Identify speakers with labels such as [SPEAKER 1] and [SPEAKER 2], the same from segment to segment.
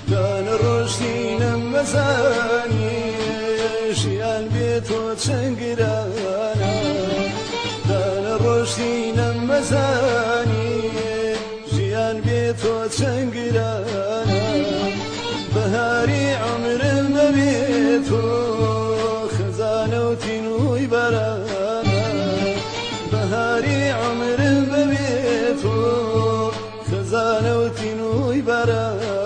[SPEAKER 1] كان الرشدين مزاني شيان بيتو تشنقرانا كان الرشدين مزاني شيان بيتو تشنقرانا بهاري عمر ببيتو خزانة وتنوي برانا بهاري عمر ببيتو خزانة وتنوي برانا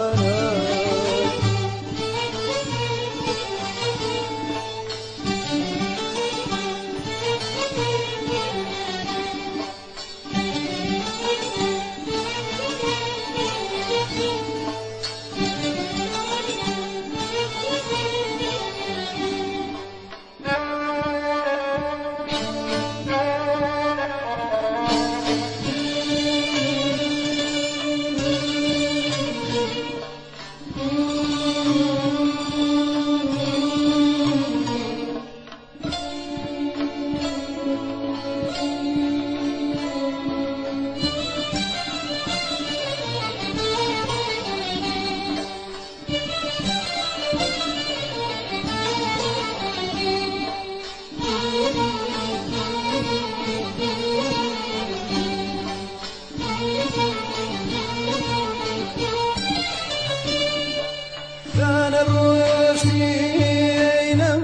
[SPEAKER 1] كان الرشدين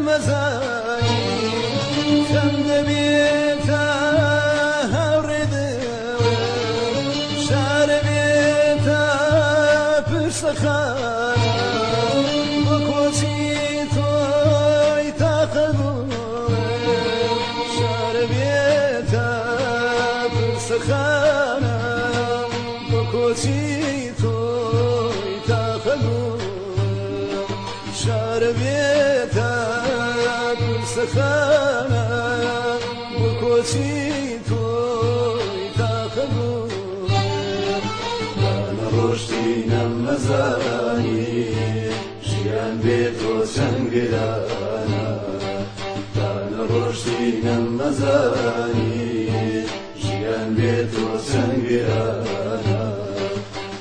[SPEAKER 1] مزاني خمد بيتها الرضوى شعر بيتها بسخانة بكوشيتو يتاخذوا شعر بيتها بسخانة بكوشيتو يتاخذوا شربيتها بسخانة بكوشيتو يتاخذوا كان الرشدين مزاني شيان بيتو سنقرانا كان الرشدين مزاني شيان بيتو سنقرانا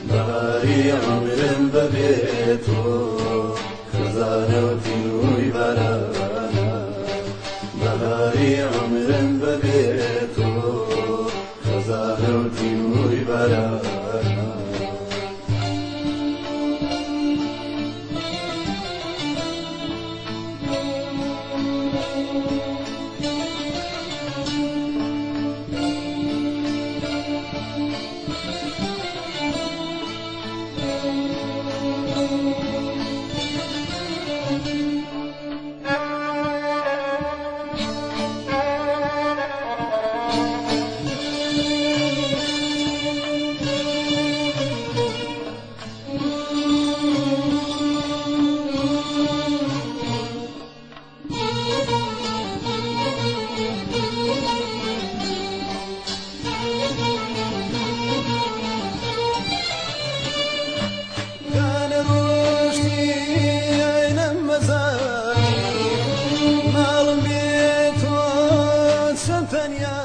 [SPEAKER 1] بهاري عمر ببيتو خزانة وتنوي برانا بهاري عمر ببيتو خزانة وتنوي برانا مال بيتو سنتنيا